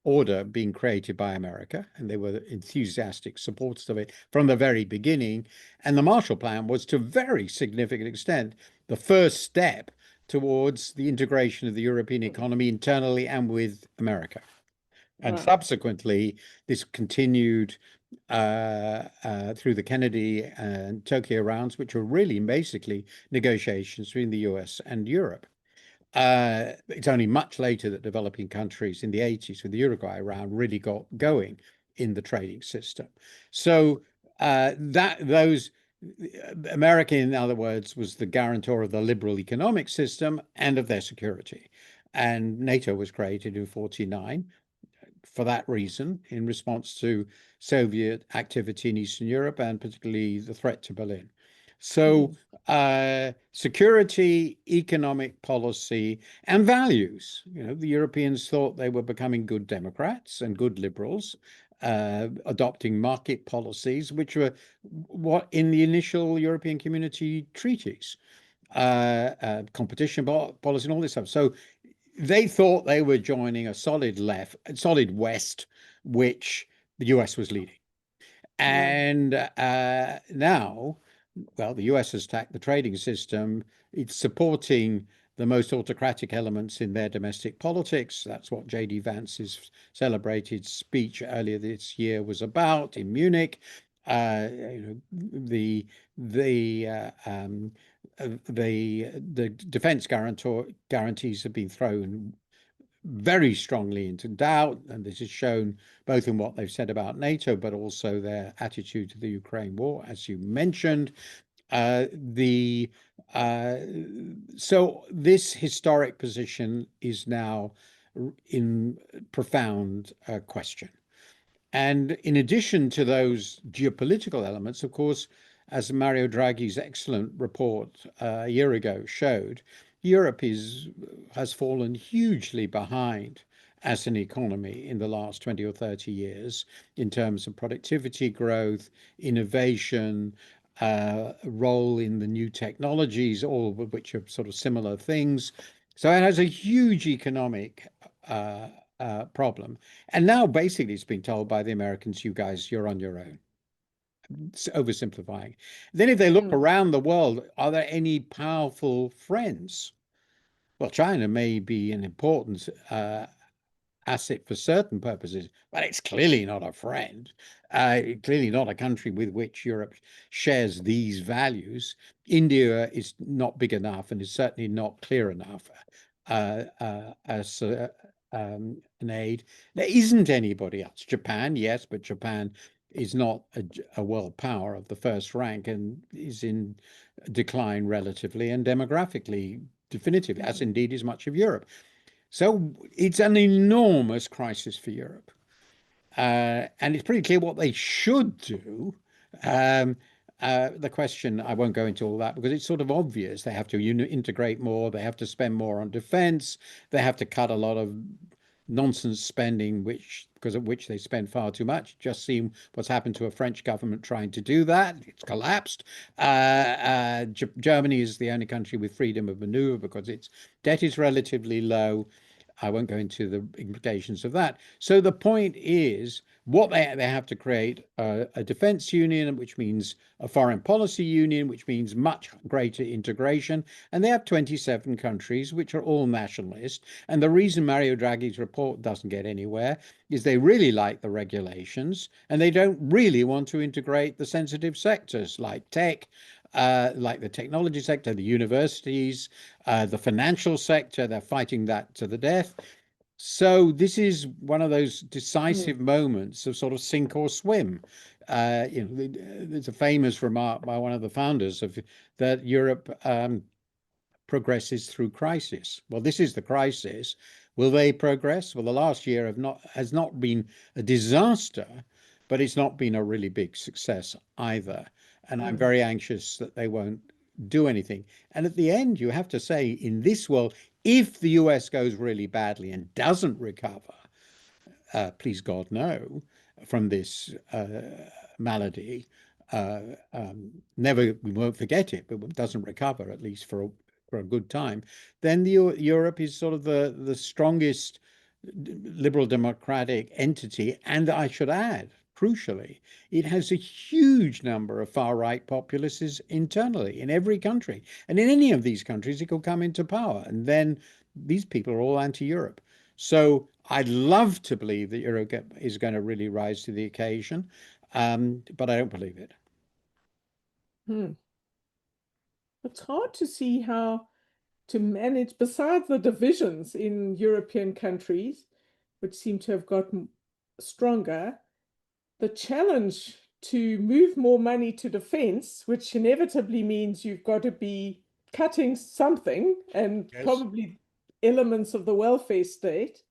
order being created by America, and they were enthusiastic supporters of it from the very beginning. And the Marshall Plan was, to a very significant extent, the first step towards the integration of the European economy internally and with America. And subsequently, this continued through the Kennedy and Tokyo rounds, which were really basically negotiations between the US and Europe. It's only much later that developing countries in the 80s with the Uruguay round really got going in the trading system. So those America, in other words, was the guarantor of the liberal economic system and of their security. And NATO was created in 49 for that reason, in response to Soviet activity in Eastern Europe and particularly the threat to Berlin. So security, economic policy, and values. The Europeans thought they were becoming good Democrats and good liberals, adopting market policies, which were what in the initial European Community treaties, competition policy, and all this stuff. So they thought they were joining a solid West, which the US was leading. And now, well, the US has attacked the trading system. It's supporting the most autocratic elements in their domestic politics. That's what J.D. Vance's celebrated speech earlier this year was about in Munich. The defense guarantees have been thrown very strongly into doubt, and this is shown both in what they've said about NATO, but also their attitude to the Ukraine war, as you mentioned. So this historic position is now in profound question. And in addition to those geopolitical elements, of course, as Mario Draghi's excellent report a year ago showed, Europe has fallen hugely behind as an economy in the last 20 or 30 years in terms of productivity growth, innovation, role in the new technologies, all of which are sort of similar things. So it has a huge economic problem. And now basically it's been told by the Americans, you guys, you're on your own. It's oversimplifying. Then if they look around the world, are there any powerful friends? Well, China may be an important asset for certain purposes, but it's clearly not a friend. Clearly not a country with which Europe shares these values. India is not big enough and is certainly not clear enough as an aid. There isn't anybody else. Japan, yes, but Japan is not a world power of the first rank and is in decline relatively and demographically definitively, as indeed is much of Europe. So it's an enormous crisis for Europe. And it's pretty clear what they should do. The question, I won't go into all that because it's sort of obvious. They have to integrate more. They have to spend more on defense. They have to cut a lot of nonsense spending, because of which they spend far too much. Just seen what's happened to a French government trying to do that. It's collapsed. Germany is the only country with freedom of maneuver because its debt is relatively low. I won't go into the implications of that. So the point is, what they have to create a defense union, which means a foreign policy union, which means much greater integration. And they have 27 countries, which are all nationalist. And the reason Mario Draghi's report doesn't get anywhere is they really like the regulations and they don't really want to integrate the sensitive sectors like tech, like the technology sector, the universities, the financial sector. They're fighting that to the death. So this is one of those decisive moments of sort of sink or swim. There's a famous remark by one of the founders of that Europe progresses through crisis. Well, this is the crisis. Will they progress? Well, the last year has not been a disaster, but it's not been a really big success either. And I'm very anxious that they won't do anything. And at the end, you have to say, in this world, if the US goes really badly and doesn't recover, please God no, from this malady, we won't forget it, but it doesn't recover, at least for a good time, then Europe is sort of the strongest liberal democratic entity. And I should add, crucially, it has a huge number of far-right populists internally in every country. And in any of these countries, it could come into power. And then these people are all anti-Europe. So I'd love to believe that Europe is going to really rise to the occasion. but I don't believe it. Hmm. It's hard to see how to manage, besides the divisions in European countries, which seem to have gotten stronger, the challenge to move more money to defense, which inevitably means you've got to be cutting something and Yes. probably elements of the welfare state.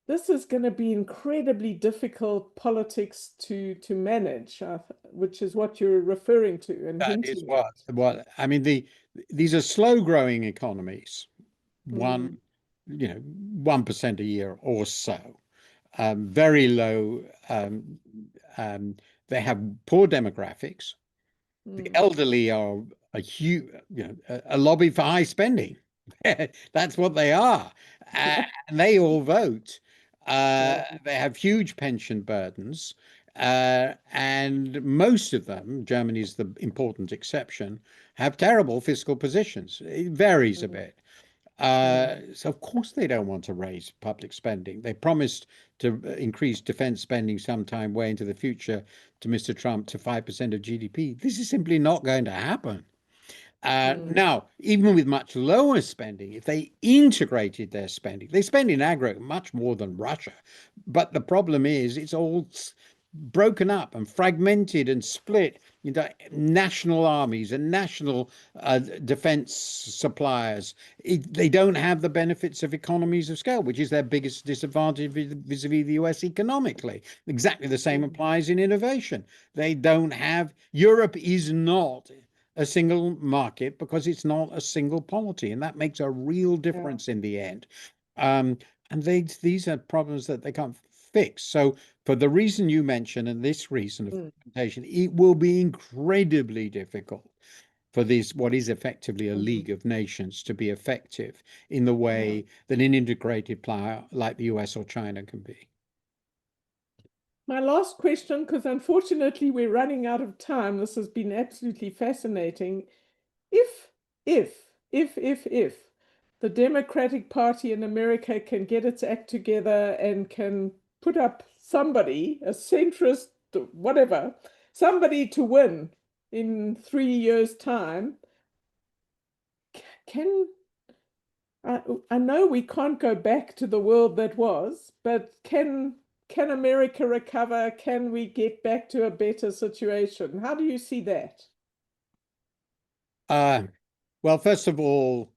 This is going to be incredibly difficult politics to manage, which is what you're referring to and That is hinting what I mean. These are slow growing economies, at. Mm, 1% a year or so. Very low. They have poor demographics. The mm, elderly are a huge, a lobby for high spending. That's what they are, yeah, and they all vote. yeah, They have huge pension burdens, and most of them, Germany's the important exception, have terrible fiscal positions. It varies a mm, bit. mm, So of course they don't want to raise public spending. They promised to increase defense spending sometime way into the future to Mr. Trump to 5% of GDP. This is simply not going to happen. mm, Now, even with much lower spending, if they integrated their spending, they spend in aggregate much more than Russia. But the problem is it's all broken up and fragmented and split into national armies and national defense suppliers. They don't have the benefits of economies of scale, which is their biggest disadvantage vis-a-vis the US economically. Exactly the same mm, applies in innovation. They don't have, Europe is not a single market because it's not a single polity, and that makes a real yeah, difference in the end. Um, and these are problems that they can't fix. So for the reason you mentioned and this reason of mm, fragmentation, it will be incredibly difficult for this, what is effectively a mm, League of Nations, to be effective in the yeah. way that an integrated player like the US or China can be. My last question, because unfortunately we're running out of time. This has been absolutely fascinating. If, if the Democratic Party in America can get its act together and can put up somebody, a centrist, whatever, somebody to win in 3 years' time, can I know we can't go back to the world that was, but can America recover? Can we get back to a better situation? How do you see that? Uh, well, first of all,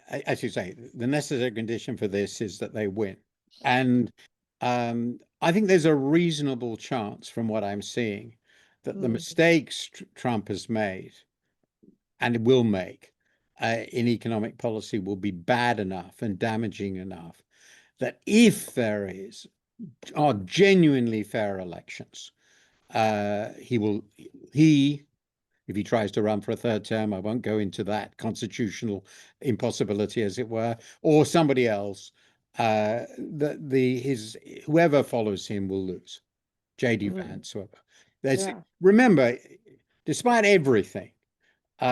as you say, the necessary condition for this is that they win. And I think there's a reasonable chance from what I'm seeing that the Mm, mistakes Trump has made and will make in economic policy will be bad enough and damaging enough that if there are genuinely fair elections, he will, if he tries to run for a third term, I won't go into that constitutional impossibility, as it were, or somebody else, his whoever follows him will lose. JD mm, Vance, whoever. There's, yeah. remember, despite everything, he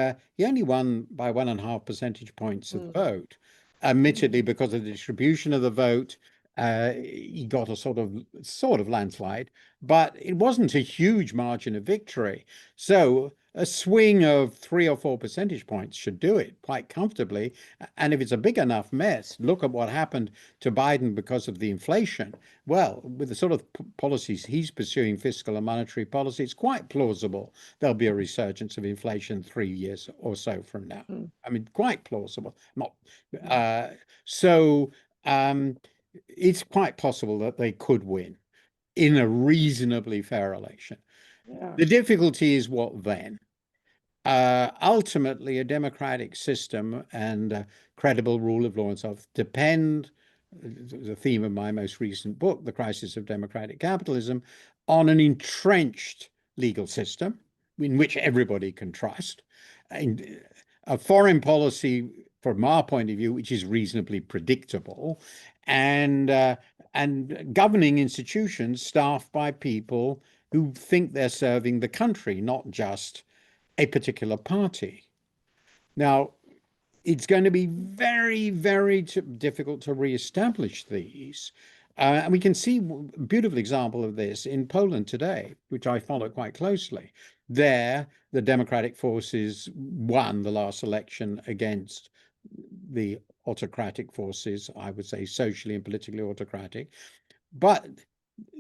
only won by 1.5 percentage points of the Mm, vote. Admittedly, mm, because of the distribution of the vote, he got a sort of landslide, but it wasn't a huge margin of victory. So a swing of 3 or 4 percentage points should do it quite comfortably. And if it's a big enough mess, look at what happened to Biden because of the inflation. Well, with the sort of policies he's pursuing, fiscal and monetary policy, it's quite plausible there'll be a resurgence of inflation 3 years or so from now. mm, I mean, quite plausible. Not mm, so. Um, it's quite possible that they could win in a reasonably fair election. yeah. The difficulty is what then? Ultimately, a democratic system and credible rule of law and so forth depend, the theme of my most recent book, The Crisis of Democratic Capitalism, on an entrenched legal system in which everybody can trust, and a foreign policy, from our point of view, which is reasonably predictable, and governing institutions staffed by people who think they're serving the country, not just a particular party. Now, it's going to be very, very difficult to reestablish these. And we can see a beautiful example of this in Poland today, which I follow quite closely. There, the democratic forces won the last election against the autocratic forces, I would say socially and politically autocratic. But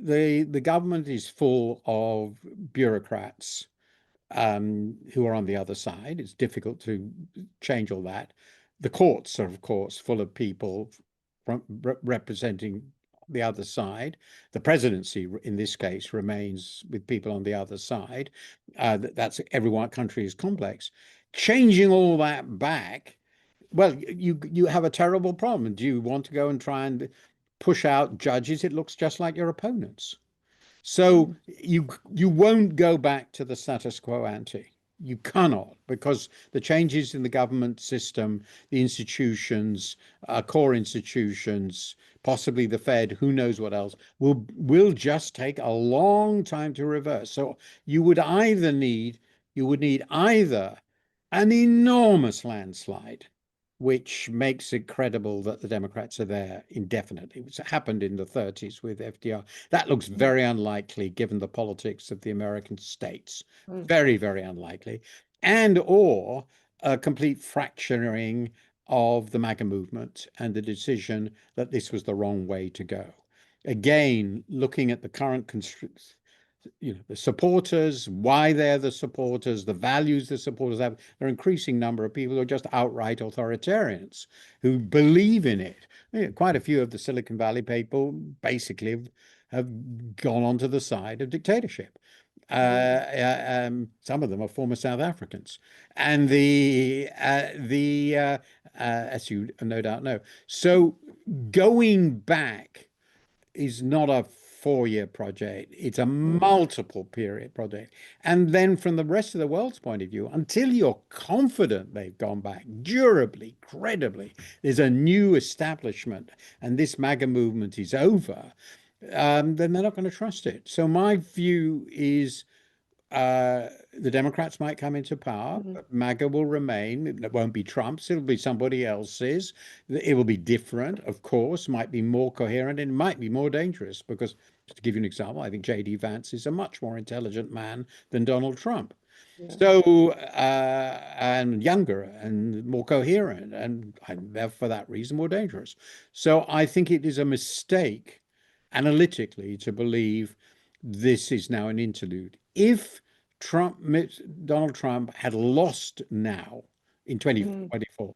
the government is full of bureaucrats who are on the other side. It's difficult to change all that. The courts are, of course, full of people representing the other side. The presidency, in this case, remains with people on the other side. That's every country is complex. Changing all that back, well, you have a terrible problem. Do you want to go and try and push out judges? It looks just like your opponents. So you won't go back to the status quo ante. You cannot, because the changes in the government system, the institutions, core institutions, possibly the Fed, who knows what else, will just take a long time to reverse. So you would need either an enormous landslide, which makes it credible that the Democrats are there indefinitely, which happened in the 30s with FDR. That looks very unlikely given the politics of the American states. Very, very unlikely. And or a complete fracturing of the MAGA movement and the decision that this was the wrong way to go. Again, looking at the current the supporters, why they're the supporters, the values the supporters have. There are an increasing number of people who are just outright authoritarians who believe in it. Quite a few of the Silicon Valley people basically have gone onto the side of dictatorship. Some of them are former South Africans, and as you no doubt know. So going back is not a 4-year project. It's a multiple period project. And then from the rest of the world's point of view, until you're confident they've gone back durably, credibly, there's a new establishment and this MAGA movement is over, then they're not going to trust it. So my view is the Democrats might come into power, but MAGA will remain. It won't be Trump's, it'll be somebody else's. It will be different, of course, might be more coherent, and it might be more dangerous because, to give you an example, I think J.D. Vance is a much more intelligent man than Donald Trump. So, and younger and more coherent, and for that reason, more dangerous. So I think it is a mistake analytically to believe this is now an interlude. If Donald Trump had lost now in 2024,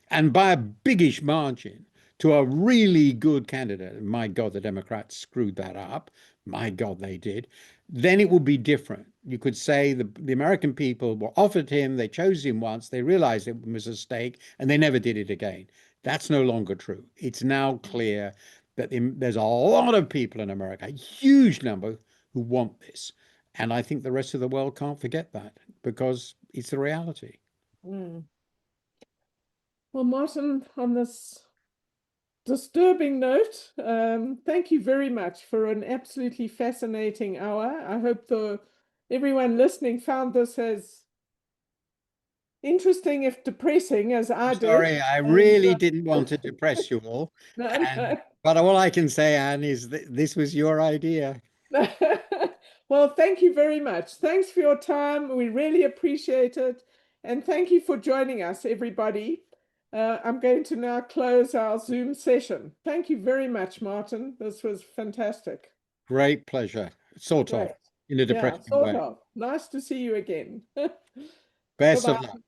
and by a biggish margin to a really good candidate, and my God, the Democrats screwed that up. My God, they did. Then it would be different. You could say the American people were offered him, they chose him once, they realized it was a mistake, and they never did it again. That's no longer true. It's now clear that there's a lot of people in America, a huge number, who want this. And I think the rest of the world can't forget that because it's the reality. Well, Martin, on this disturbing note, thank you very much for an absolutely fascinating hour. I hope everyone listening found this as interesting, if depressing, as I did. Sorry, I really didn't want to depress you all. No. But all I can say, Anne, is that this was your idea. Well, thank you very much. Thanks for your time. We really appreciate it. And thank you for joining us, everybody. I'm going to now close our Zoom session. Thank you very much, Martin. This was fantastic. Great pleasure. Sort of, Great. in a Yeah, depressing sort way. of. Nice to see you again. Best of Bye-bye. luck.